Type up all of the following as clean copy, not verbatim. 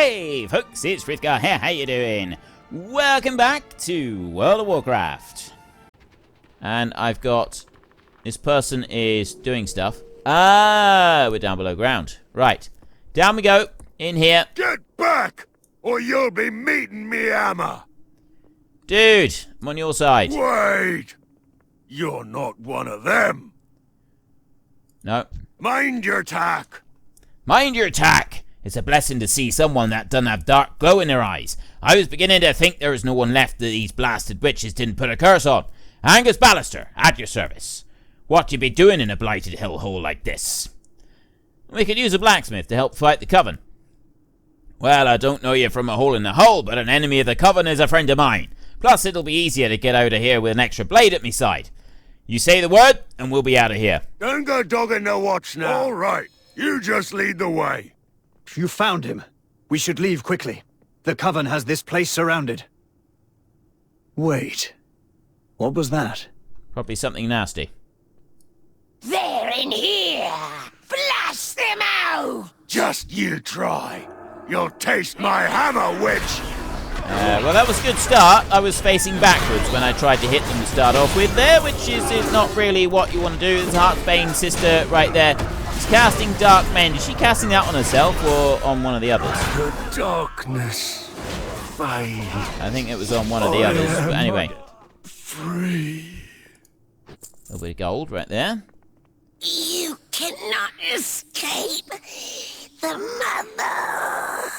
Hey folks, it's Frith Guardians here, how you doing? Welcome back to World of Warcraft. And I've got... this person is doing stuff. Ah, we're down below ground. Right, down we go, in here. Get back, or you'll be meeting me hammer. Dude, I'm on your side. Wait, you're not one of them. No. Mind your tack. Mind your attack! It's a blessing to see someone that doesn't have dark glow in their eyes. I was beginning to think there was no one left that these blasted witches didn't put a curse on. Angus Ballister, at your service. What you be doing in a blighted hellhole like this? We could use a blacksmith to help fight the Coven. Well, I don't know you from a hole in the hull, but an enemy of the Coven is a friend of mine. Plus, it'll be easier to get out of here with an extra blade at me side. You say the word, and we'll be out of here. Don't go dogging the watch now. All right, you just lead the way. You found him. We should leave quickly. The Coven has this place surrounded. Wait. What was that? Probably something nasty. They're in here! Blast them out! Just you try. You'll taste my hammer, witch. Well, that was a good start. I was facing backwards when I tried to hit them to start off with there, which is not really what you want to do. There's Heartbane's sister right there. She's casting Dark Mend. Is she casting that on herself or on one of the others? The darkness fade. I think it was on one of the others. But anyway. Free. A little bit of gold right there. You cannot escape the mother.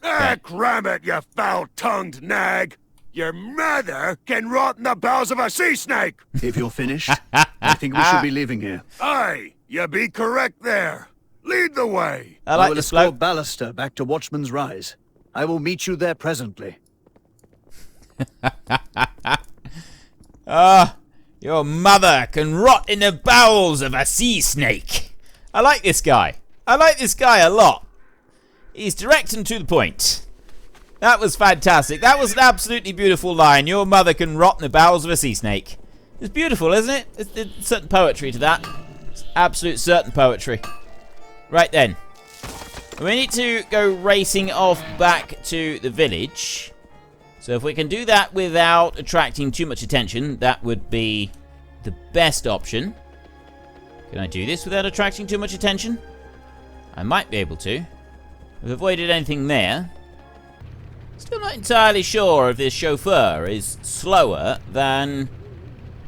Ah, cram it, you foul-tongued nag. Your mother can rot in the bowels of a sea snake. If you're finished, I think we should be leaving here. Aye, you be correct there. Lead the way. I like will this escort bloke. Ballister back to Watchman's Rise. I will meet you there presently. Your mother can rot in the bowels of a sea snake. I like this guy. I like this guy a lot. He's direct and to the point. That was fantastic. That was an absolutely beautiful line. Your mother can rot in the bowels of a sea snake. It's beautiful, isn't it? There's certain poetry to that. It's absolute certain poetry. Right then. We need to go racing off back to the village. So if we can do that without attracting too much attention, that would be the best option. Can I do this without attracting too much attention? I might be able to. We've avoided anything there. Still not entirely sure if this chauffeur is slower than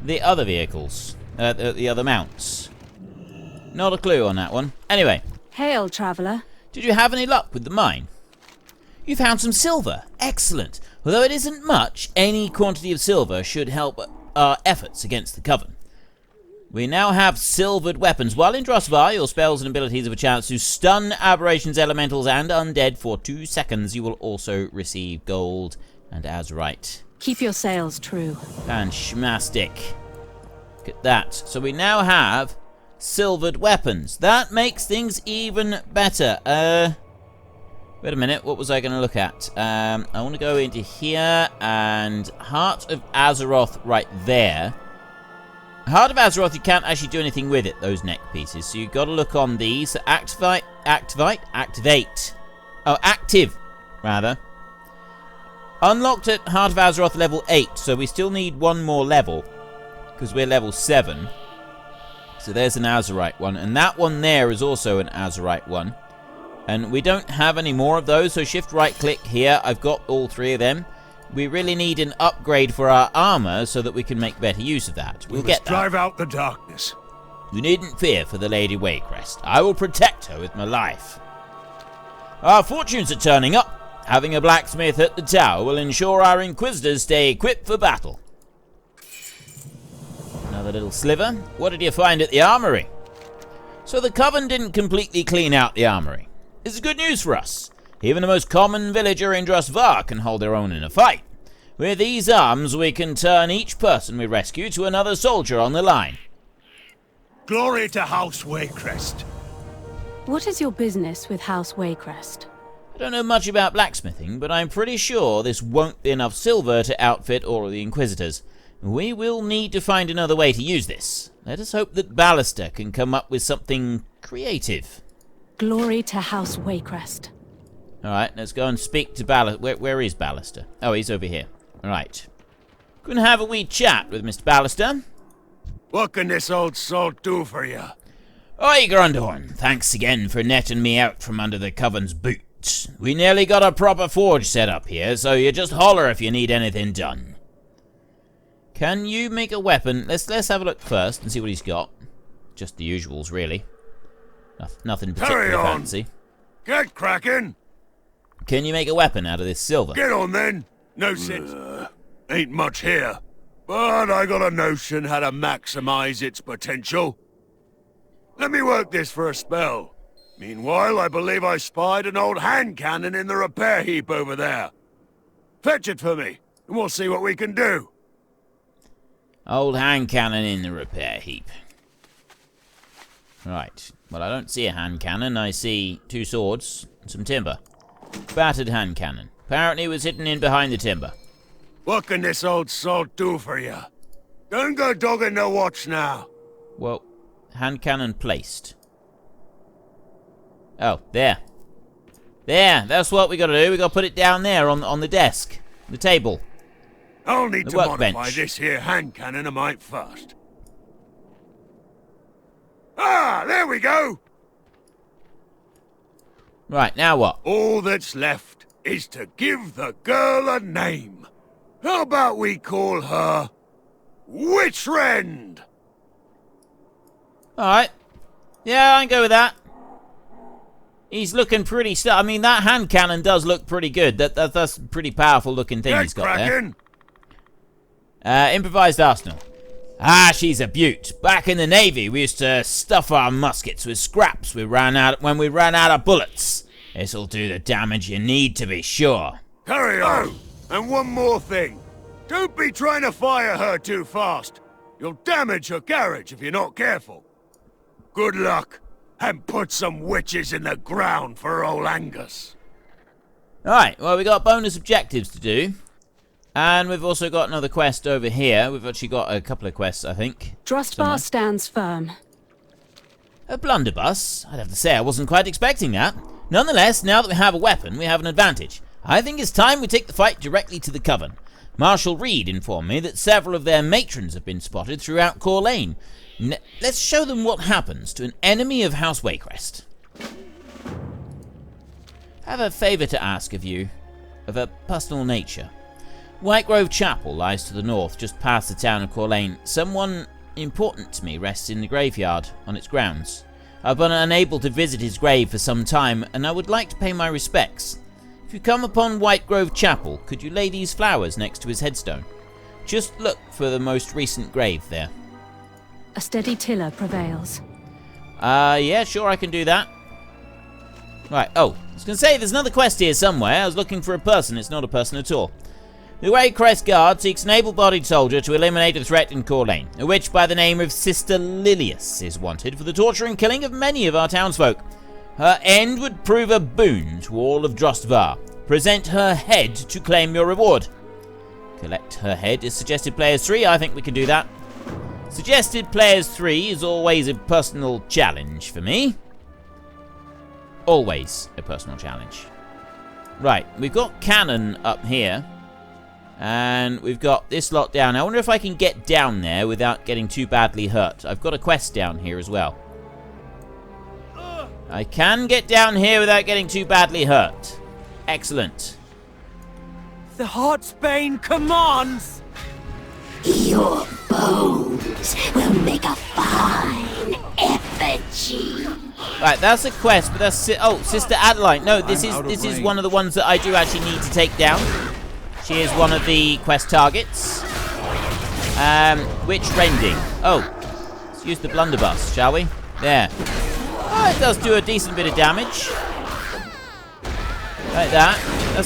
the other vehicles, the other mounts. Not a clue on that one. Anyway. Hail, traveller. Did you have any luck with the mine? You found some silver. Excellent. Although it isn't much, any quantity of silver should help our efforts against the Coven. We now have silvered weapons. While in Drosvar, your spells and abilities have a chance to stun aberrations, elementals, and undead for 2 seconds. You will also receive gold and azurite. Keep your sails true. Fantastic. Look at that. So we now have silvered weapons. That makes things even better. Wait a minute, what was I going to look at? I want to go into here, and Heart of Azeroth right there. Heart of Azeroth, you can't actually do anything with it, those neck pieces, so you've got to look on these. So activate. Oh, active, rather. Unlocked at Heart of Azeroth level 8, so we still need one more level, because we're level 7. So there's an Azurite one, and that one there is also an Azurite one. And we don't have any more of those, so shift right click here. I've got all 3 of them. We really need an upgrade for our armor so that we can make better use of that. We'll get that. Drive out the darkness. You needn't fear for the Lady Waycrest. I will protect her with my life. Our fortunes are turning up. Having a blacksmith at the tower will ensure our Inquisitors stay equipped for battle. Another little sliver. What did you find at the armory? So the Coven didn't completely clean out the armory. This is good news for us. Even the most common villager in Drosvar can hold their own in a fight. With these arms, we can turn each person we rescue to another soldier on the line. Glory to House Waycrest. What is your business with House Waycrest? I don't know much about blacksmithing, but I'm pretty sure this won't be enough silver to outfit all of the Inquisitors. We will need to find another way to use this. Let us hope that Ballister can come up with something creative. Glory to House Waycrest. Alright, let's go and speak to Ballister. Where is Ballister? Oh, he's over here. Alright. Gonna have a wee chat with Mr. Ballister. What can this old salt do for you? Oi, Grundorn. Thanks again for netting me out from under the Coven's boot. We nearly got a proper forge set up here, so you just holler if you need anything done. Can you make a weapon? Let's have a look first and see what he's got. Just the usuals, really. Nothing particularly fancy. Get cracking! Can you make a weapon out of this silver? Get on then! No sense. Ain't much here. But I got a notion how to maximize its potential. Let me work this for a spell. Meanwhile, I believe I spied an old hand cannon in the repair heap over there. Fetch it for me, and we'll see what we can do. Old hand cannon in the repair heap. Right. Well, I don't see a hand cannon. I see 2 swords and some timber. Battered hand cannon. Apparently it was hidden in behind the timber. What can this old salt do for you? Don't go dogging the watch now. Well, hand cannon placed. Oh, there. There, that's what we gotta do. We gotta put it down there on the desk. The table. I'll need The to workbench. modify this here hand cannon a mite first. Ah, there we go! Right, now what? All that's left is to give the girl a name. How about we call her Witchrend? Alright. Yeah, I can go with that. He's looking pretty I mean, that hand cannon does look pretty good. That's a pretty powerful looking thing he's got there. Improvised arsenal. Ah, she's a beaut. Back in the Navy, we used to stuff our muskets with scraps when we ran out of bullets. This'll do the damage you need, to be sure. Carry on. And one more thing. Don't be trying to fire her too fast. You'll damage her carriage if you're not careful. Good luck, and put some witches in the ground for old Angus. Alright, well, we got bonus objectives to do. And we've also got another quest over here. We've actually got a couple of quests, I think. Drustbar stands firm. A blunderbuss? I'd have to say I wasn't quite expecting that. Nonetheless, now that we have a weapon, we have an advantage. I think it's time we take the fight directly to the Coven. Marshal Reed informed me that several of their matrons have been spotted throughout Core Lane. Let's show them what happens to an enemy of House Waycrest. I have a favour to ask of you, of a personal nature. Whitegrove Chapel lies to the north, just past the town of Core Lane. Someone important to me rests in the graveyard on its grounds. I've been unable to visit his grave for some time, and I would like to pay my respects. If you come upon Whitegrove Chapel, could you lay these flowers next to his headstone? Just look for the most recent grave there. A steady tiller prevails. Yeah, sure, I can do that. Right, oh, I was going to say, there's another quest here somewhere. I was looking for a person, it's not a person at all. The Waycrest Guard seeks an able-bodied soldier to eliminate a threat in Core Lane. A witch by the name of Sister Lilius is wanted for the torture and killing of many of our townsfolk. Her end would prove a boon to all of Drostvar. Present her head to claim your reward. Collect her head is suggested players 3. I think we can do that. Suggested players 3 is always a personal challenge for me. Always a personal challenge. Right, we've got cannon up here. And we've got this lot down. I wonder if I can get down there without getting too badly hurt. I've got a quest down here as well. I can get down here without getting too badly hurt. Excellent. The Heartsbane commands! Your bones will make a fine effigy. Right, that's a quest, but that's oh, Sister Adeline. No, this is one of the ones that I do actually need to take down. She is one of the quest targets. Witch rending. Oh, let's use the blunderbuss, shall we? There. Oh, it does do a decent bit of damage. Like that.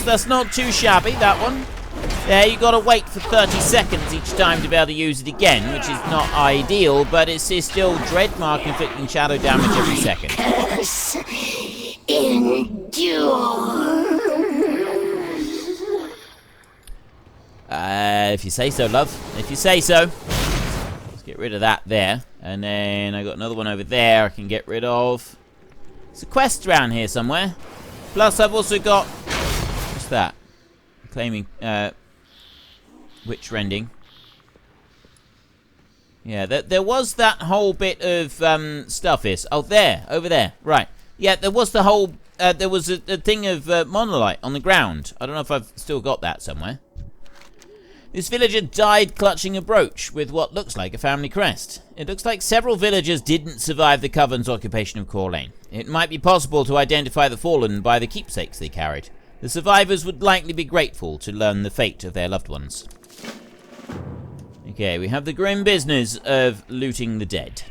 That's not too shabby, that one. There, you gotta wait for 30 seconds each time to be able to use it again, which is not ideal, but it's still Dreadmark inflicting shadow damage every second. Curse endure. If you say so, love. If you say so. Let's get rid of that there. And then I got another one over there I can get rid of. There's a quest around here somewhere. Plus, I've also got... What's that? Claiming... witch rending. Yeah, there was that whole bit of stuff here. Oh, there. Over there. Right. Yeah, there was the whole... there was a thing of monolite on the ground. I don't know if I've still got that somewhere. This villager died clutching a brooch with what looks like a family crest. It looks like several villagers didn't survive the Coven's occupation of Core Lane. It might be possible to identify the fallen by the keepsakes they carried. The survivors would likely be grateful to learn the fate of their loved ones. Okay, we have the grim business of looting the dead.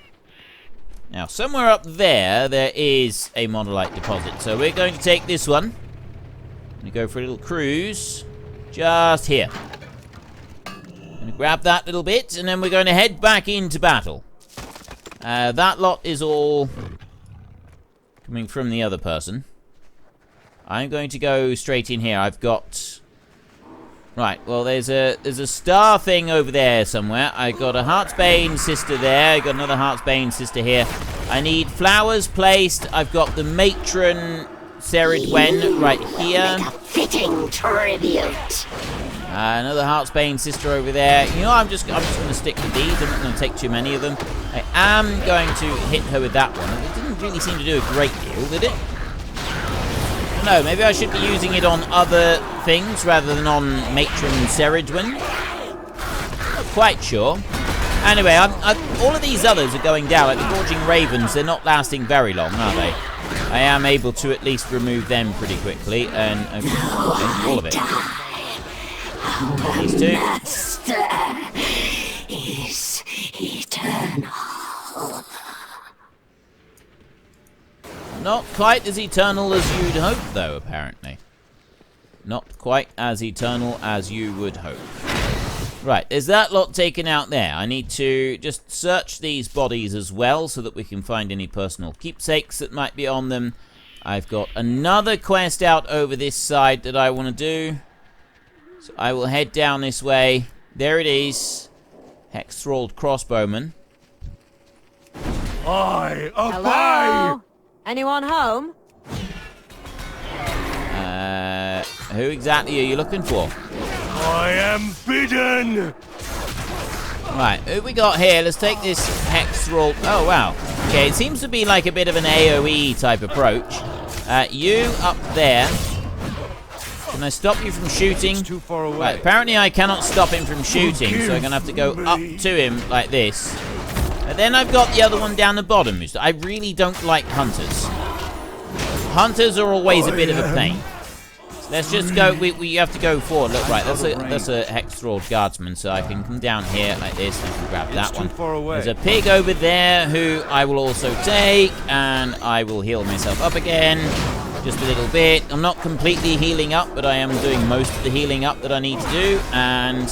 Now, somewhere up there, there is a monolite deposit. So we're going to take this one. I'm going to go for a little cruise. Just here. I'm going to grab that little bit, and then we're going to head back into battle. That lot is all coming from the other person. I'm going to go straight in here. I've got... Right, well, there's a star thing over there somewhere. I got a Heartsbane sister there. I got another Heartsbane sister here. I need flowers placed. I've got the matron Seridwen right here. Make a fitting tribute. Another Heartsbane sister over there. You know, I'm just going to stick with these. I'm not going to take too many of them. I am going to hit her with that one. It didn't really seem to do a great deal, did it? No, maybe I should be using it on other things rather than on Matron Seridwen. Not quite sure. Anyway, all of these others are going down. Like the Gorging Ravens, they're not lasting very long, are they? I am able to at least remove them pretty quickly, and all of it. These two. Master is eternal. Not quite as eternal as you'd hope, though, apparently. Not quite as eternal as you would hope. Right, there's that lot taken out there. I need to just search these bodies as well so that we can find any personal keepsakes that might be on them. I've got another quest out over this side that I want to do. So I will head down this way. There it is. Hex-thralled crossbowman. I obey! Hello? Anyone home? Who exactly are you looking for? I am bidden! Right, who we got here? Let's take this Hex-thrall. Oh, wow. Okay, it seems to be like a bit of an AoE type approach. You up there. Can I stop you from shooting? It's too far away. Right, apparently I cannot stop him from shooting, so I'm going to have to go up to him like this. And then I've got the other one down the bottom. I really don't like hunters. Hunters are always a bit of a pain. So let's just go. We have to go forward. Look, right. That's a Hex-thralled guardsman, so I can come down here like this and I can grab that one. There's a pig over there who I will also take, and I will heal myself up again. Just a little bit. I'm not completely healing up, but I am doing most of the healing up that I need to do, and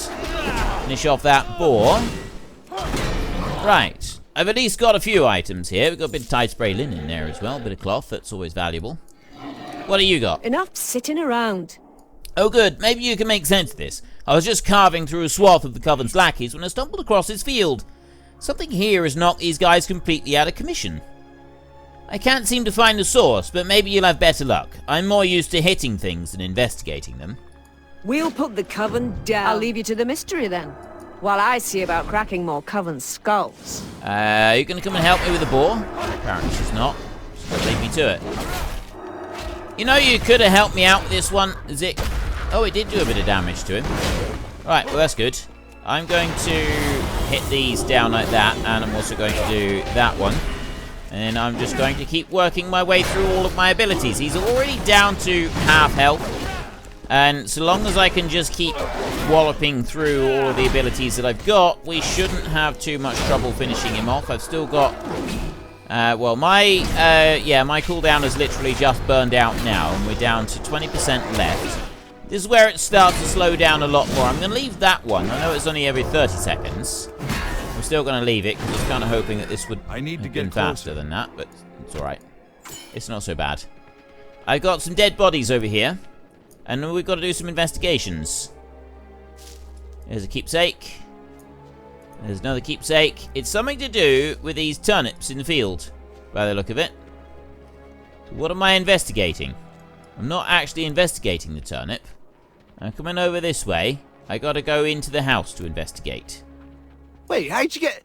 finish off that boar. Right, I've at least got a few items here. We've got a bit of Tide Spray linen there as well, a bit of cloth, that's always valuable. What do you got? Enough sitting around. Oh good, maybe you can make sense of this. I was just carving through a swath of the Coven's lackeys when I stumbled across his field. Something here has knocked these guys completely out of commission. I can't seem to find the source, but maybe you'll have better luck. I'm more used to hitting things than investigating them. We'll put the Coven down. I'll leave you to the mystery then, while I see about cracking more Coven skulls. Are you going to come and help me with the boar? Apparently she's not. She's going to leave me to it. You know, you could have helped me out with this one. Is it... Oh, it did do a bit of damage to him. Right, well, that's good. I'm going to hit these down like that, and I'm also going to do that one. And I'm just going to keep working my way through all of my abilities. He's already down to half health. And so long as I can just keep walloping through all of the abilities that I've got, we shouldn't have too much trouble finishing him off. I've still got... well, my cooldown has literally just burned out now, and we're down to 20% left. This is where it starts to slow down a lot more. I'm going to leave that one. I know it's only every 30 seconds. I'm still going to leave it, because I was kind of hoping that this would have been faster than that, but it's alright. It's not so bad. I've got some dead bodies over here. And we've got to do some investigations. There's a keepsake. There's another keepsake. It's something to do with these turnips in the field, by the look of it. What am I investigating? I'm not actually investigating the turnip. I'm coming over this way. I gotta go into the house to investigate. Wait, how'd you get...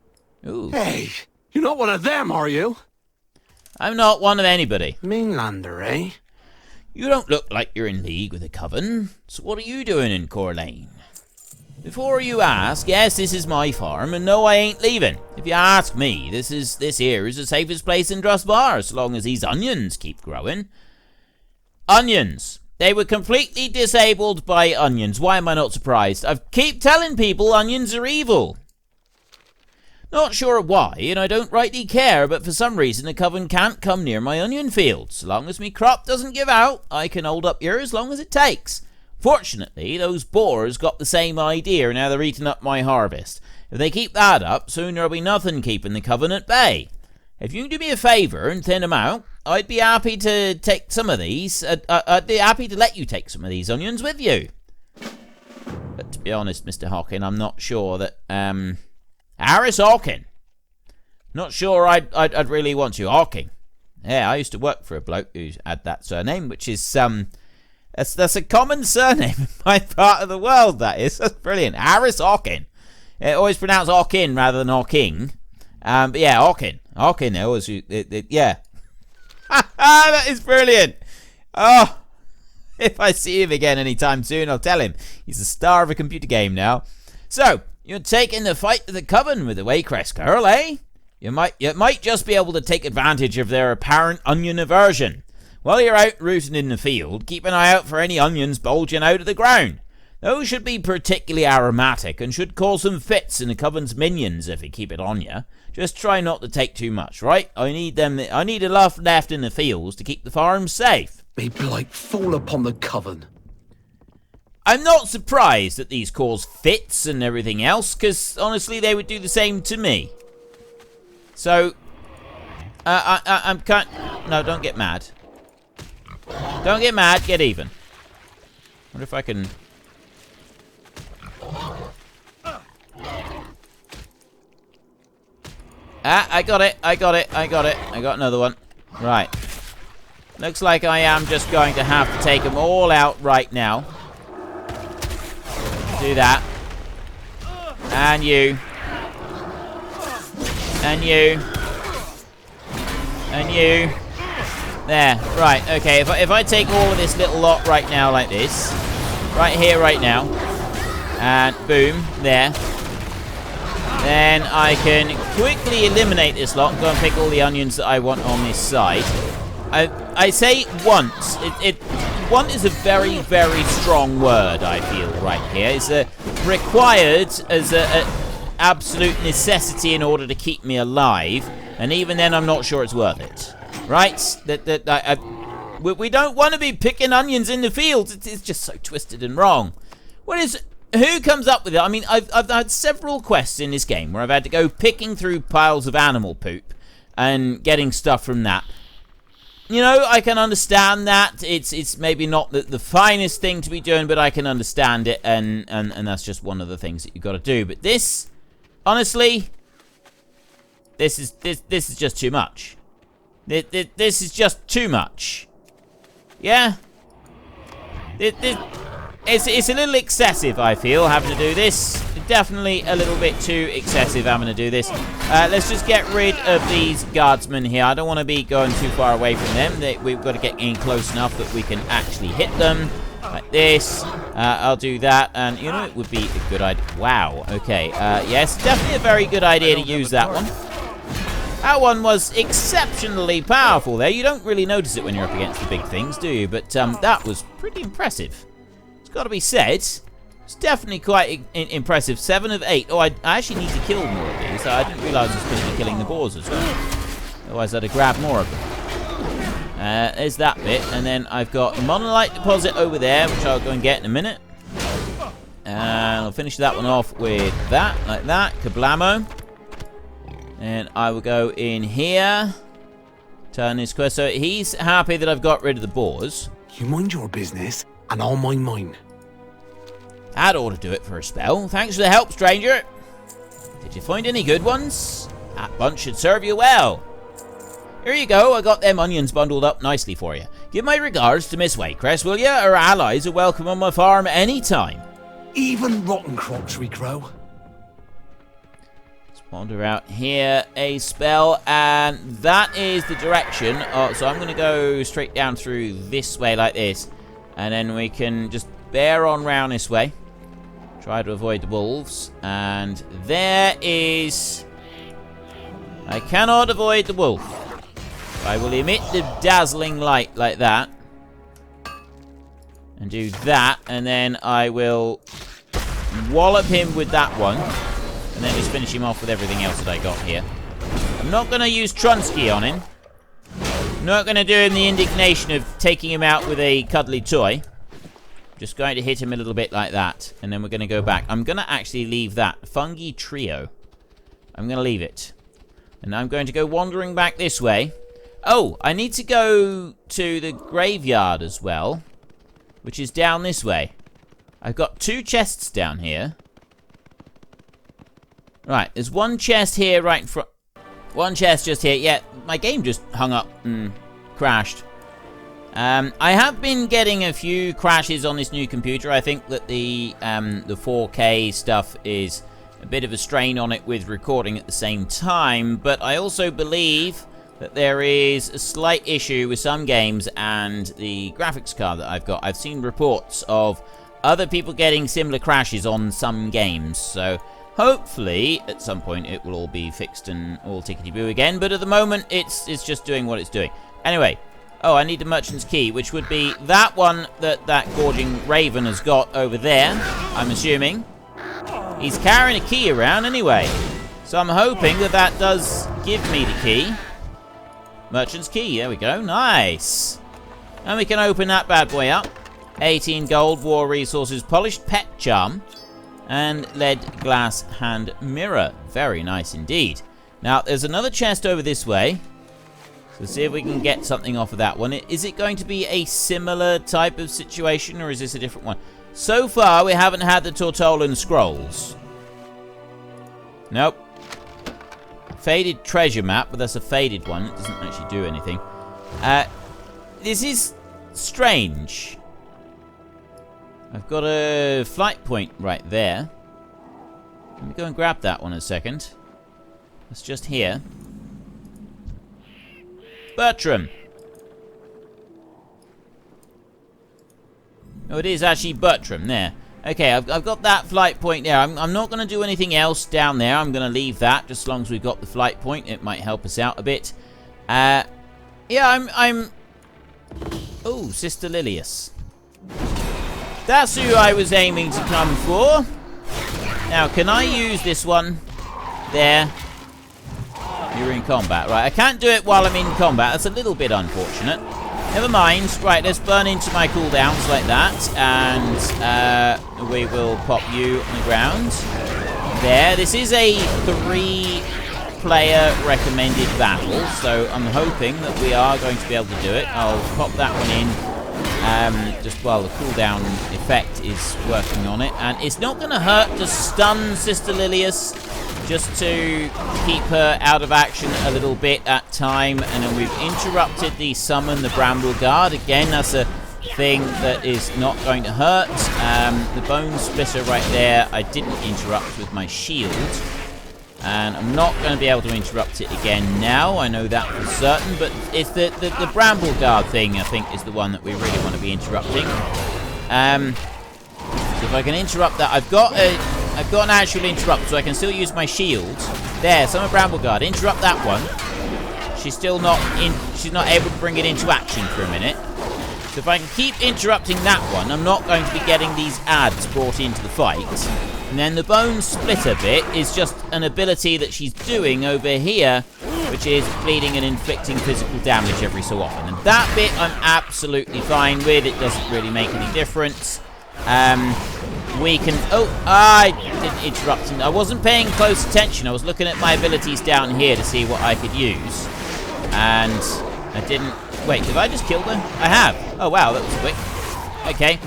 Ooh. Hey, you're not one of them, are you? I'm not one of anybody. Mainlander, eh? You don't look like you're in league with the Coven. So what are you doing in Corlane? Before you ask, yes, this is my farm, and no, I ain't leaving. If you ask me, this here is the safest place in Drusbar, so long as these onions keep growing. Onions. They were completely disabled by onions. Why am I not surprised? I keep telling people onions are evil. Not sure why, and I don't rightly care, but for some reason the Coven can't come near my onion fields. So long as me crop doesn't give out, I can hold up here as long as it takes. Fortunately, those boars got the same idea, and now they're eating up my harvest. If they keep that up, soon there'll be nothing keeping the Coven at bay. If you can do me a favour and thin them out, I'd be happy to take some of these. I'd be happy to let you take some of these onions with you. But to be honest, Mr. Hawkin, I'm not sure that, Harris Hawkin. Not sure I'd really want you. Hawking. Yeah, I used to work for a bloke who had that surname, which is, that's a common surname in my part of the world, that is. That's brilliant. Harris Hawkin. Always pronounced Hawkin rather than Hawking. But yeah, Hawkin. Hawkin, always, yeah. That is brilliant. Oh, if I see him again anytime soon, I'll tell him. He's the star of a computer game now. So, you're taking the fight to the Coven with the Waycrest girl, eh? You might just be able to take advantage of their apparent onion aversion. While you're out rooting in the field, keep an eye out for any onions bulging out of the ground. Those should be particularly aromatic and should cause some fits in the Coven's minions if you keep it on you. Just try not to take too much, right? I need enough left in the fields to keep the farm safe. They blight fall upon the Coven. I'm not surprised that these cause fits and everything else, because honestly they would do the same to me. So, I'm kind... No, don't get mad. Don't get mad, get even. Wonder if I can... I got it. I got another one. Right. Looks like I am just going to have to take them all out right now. Do that. And you. And you. And you. There. Right, okay. If I take all of this little lot right now like this. Right here, right now. And boom. There. Then I can quickly eliminate this lot and go and pick all the onions that I want on this side. I say once. Want is a very, very strong word, I feel, right here. It's required as an absolute necessity in order to keep me alive. And even then, I'm not sure it's worth it. Right? We don't want to be picking onions in the fields. It's just so twisted and wrong. Who comes up with it? I mean, I've had several quests in this game where I've had to go picking through piles of animal poop and getting stuff from that. You know, I can understand that. It's maybe not the finest thing to be doing, but I can understand it, and that's just one of the things that you've got to do. But this, honestly, this is just too much. This is just too much. Yeah? It's a little excessive, I feel, having to do this. Definitely a little bit too excessive having to do this. Let's just get rid of these guardsmen here. I don't want to be going too far away from them. We've got to get in close enough that we can actually hit them. Like this. I'll do that. And, you know, it would be a good idea. Wow. Okay. Yes, definitely a very good idea to use that one. That one was exceptionally powerful there. You don't really notice it when you're up against the big things, do you? But that was pretty impressive. Got to be said, it's definitely quite impressive. 7 of 8. Oh, I actually need to kill more of these. I didn't realise I was supposed to be killing the boars as well. Otherwise, I'd have grabbed more of them. There's that bit, and then I've got a monolite deposit over there, which I'll go and get in a minute. And I'll finish that one off with that, like that. Kablamo. And I will go in here. Turn this quest. So he's happy that I've got rid of the boars. You mind your business, and I'll mind mine. That ought to do it for a spell. Thanks for the help, stranger. Did you find any good ones? That bunch should serve you well. Here you go, I got them onions bundled up nicely for you. Give my regards to Miss Waycrest, will you? Her allies are welcome on my farm anytime. Even rotten crops we grow. Let's wander out here a spell, and that is the direction. So I'm going to go straight down through this way like this, and then we can just bear on round this way. Try to avoid the wolves, and there is... I cannot avoid the wolf. I will emit the dazzling light like that. And do that. And then I will wallop him with that one. And then just finish him off with everything else that I got here. I'm not going to use Trunsky on him. I'm not going to do him the indignation of taking him out with a cuddly toy. Just going to hit him a little bit like that. And then we're going to go back. I'm going to actually leave that. Fungi Trio. I'm going to leave it. And I'm going to go wandering back this way. Oh, I need to go to the graveyard as well, which is down this way. I've got 2 chests down here. Right, there's one chest here right in front. One chest just here. Yeah, my game just hung up and crashed. I have been getting a few crashes on this new computer. I think that the 4K stuff is a bit of a strain on it with recording at the same time, but I also believe that there is a slight issue with some games and the graphics card that I've got. I've seen reports of other people getting similar crashes on some games, so hopefully at some point it will all be fixed and all tickety-boo again, but at the moment it's just doing what it's doing. Anyway, oh, I need the merchant's key, which would be that one that gorging raven has got over there, I'm assuming. He's carrying a key around anyway, so I'm hoping that that does give me the key. Merchant's key, there we go, nice. And we can open that bad boy up. 18 gold, war resources, polished pet charm, and lead glass hand mirror. Very nice indeed. Now, there's another chest over this way. So see if we can get something off of that one. Is it going to be a similar type of situation, or is this a different one? So far, we haven't had the Tortolan scrolls. Nope. Faded treasure map, but that's a faded one. It doesn't actually do anything. This is strange. I've got a flight point right there. Let me go and grab that one a second. It's just here. Bertram. Oh, it is actually Bertram there. Okay, I've got that flight point there. I'm not going to do anything else down there. I'm going to leave that, just as long as we've got the flight point. It might help us out a bit. Yeah, I'm... Oh, Sister Lilius. That's who I was aiming to come for. Now, can I use this one? There. You're in combat. Right, I can't do it while I'm in combat. That's a little bit unfortunate. Never mind. Right, let's burn into my cooldowns like that. And we will pop you on the ground. There. This is a 3-player recommended battle. So I'm hoping that we are going to be able to do it. I'll pop that one in. Just while the cooldown effect is working on it. And it's not going to hurt to stun Sister Lilius, just to keep her out of action a little bit at time. And then we've interrupted the summon the Bramble Guard. Again, that's a thing that is not going to hurt. The Bone Splitter right there, I didn't interrupt with my shield. And I'm not going to be able to interrupt it again now. I know that for certain. But it's the Bramble Guard thing, I think, is the one that we really want to be interrupting. So if I can interrupt that, I've got an actual interrupt, so I can still use my shield. There, Summer Bramble Guard. Interrupt that one. She's not able to bring it into action for a minute. So if I can keep interrupting that one, I'm not going to be getting these ads brought into the fight. And then the Bone Splitter bit is just an ability that she's doing over here, which is bleeding and inflicting physical damage every so often. And that bit I'm absolutely fine with. It doesn't really make any difference. We can... Oh, I didn't interrupt him. I wasn't paying close attention. I was looking at my abilities down here to see what I could use. And I didn't... Wait, did I just kill them? I have. Oh, wow, that was quick. Okay.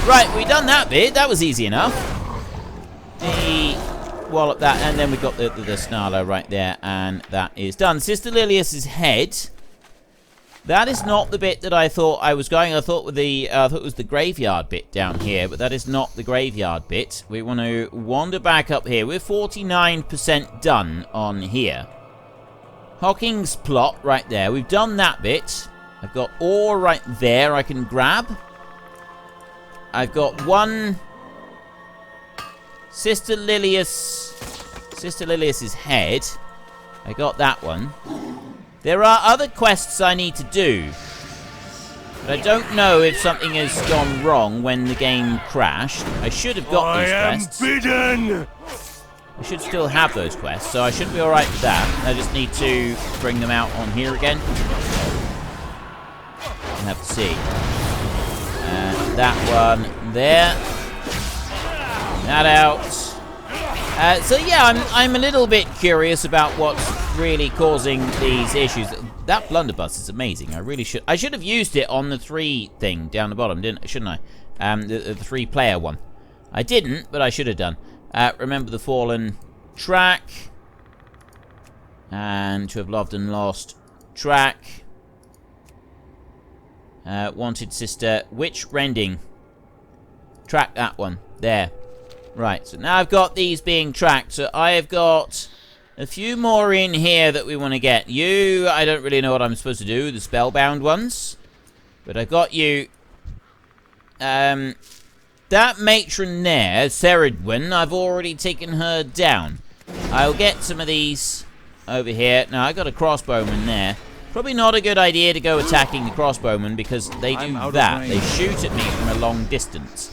Right, we done that bit. That was easy enough. Wallop that, and then we've got the Snarler right there, and that is done. Sister Lilius's head That is not the bit that I thought I was going. I thought it was the graveyard bit down here, but that is not the graveyard bit. We want to wander back up here. We're 49% done on here. Hocking's plot right there. We've done that bit. I've got ore right there I can grab. I've got one Sister Lilius's head. I got that one. There are other quests I need to do. But I don't know if something has gone wrong when the game crashed. I should have got these quests. I am bidden! I should still have those quests, so I should be alright with that. I just need to bring them out on here again. We'll have to see. That one there. That out. So yeah, I'm a little bit curious about what's really causing these issues. That blunderbuss is amazing. I should have used it on the 3 thing down the bottom, shouldn't I? The 3-player one. I didn't, but I should have done. Remember the fallen track. And to have loved and lost track. Wanted sister. Which rending? Track that one. There. Right, so now I've got these being tracked. So I have got a few more in here that we want to get. You, I don't really know what I'm supposed to do. The spellbound ones. But I got you. That matron there, Seridwin, I've already taken her down. I'll get some of these over here. Now, I got a crossbowman there. Probably not a good idea to go attacking the crossbowmen because they do that. They shoot at me from a long distance.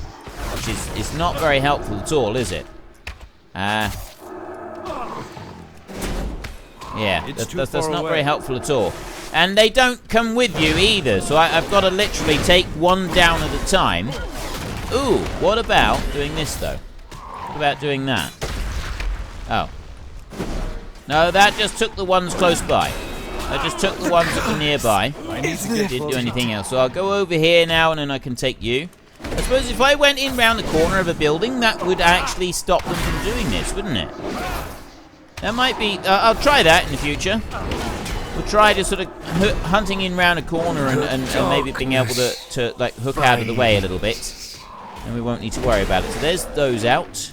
Which is not very helpful at all, is it? Yeah, that's not very helpful at all. And they don't come with you either, so I've got to literally take one down at a time. Ooh, what about doing this, though? What about doing that? Oh. No, that just took the ones close by. I just took the ones that were nearby. Didn't do anything else. So I'll go over here now, and then I can take you. I suppose if I went in round the corner of a building, that would actually stop them from doing this, wouldn't it? That might be... I'll try that in the future. We'll try just sort of hunting in round a corner and maybe being able to like hook out of the way a little bit. And we won't need to worry about it. So there's those out.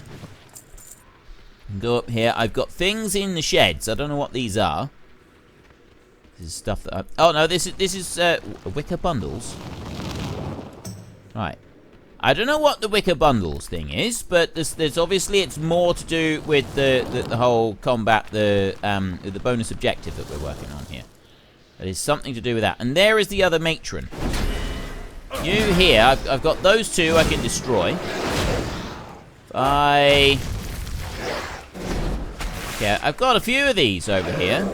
Go up here. I've got things in the sheds. I don't know what these are. This is stuff that I... Oh, no, this is wicker bundles. Right. I don't know what the wicker bundles thing is, but there's obviously it's more to do with the whole combat, the bonus objective that we're working on here. That is something to do with that. And there is the other matron. You here, I've got those two I can destroy. Okay, I've got a few of these over here.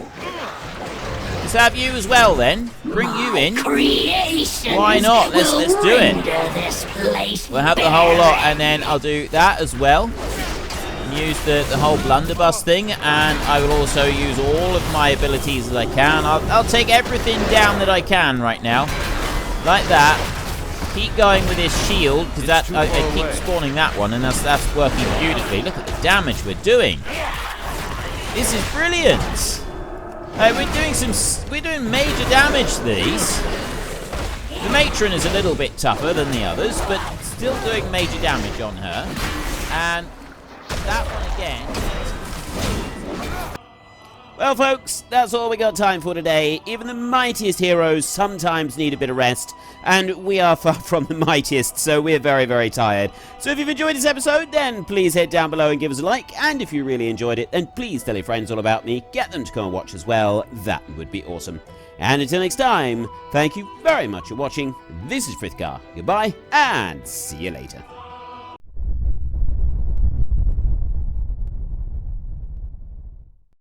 Let's have you as well then. Bring you in. Why not? Let's do it. We'll have the whole lot, and then I'll do that as well. And use the whole blunderbuss thing, and I will also use all of my abilities that I can. I'll take everything down that I can right now, like that. Keep going with this shield because that I keep spawning that one, and that's working beautifully. Look at the damage we're doing. This is brilliant. We're doing major damage to these. The matron is a little bit tougher than the others, but still doing major damage on her. And that one again. Well, folks, that's all we got time for today. Even the mightiest heroes sometimes need a bit of rest, and we are far from the mightiest, so we're very, very tired. So if you've enjoyed this episode, then please head down below and give us a like, and if you really enjoyed it, then please tell your friends all about me. Get them to come and watch as well. That would be awesome. And until next time, thank you very much for watching. This is Frith Guardians. Goodbye, and see you later.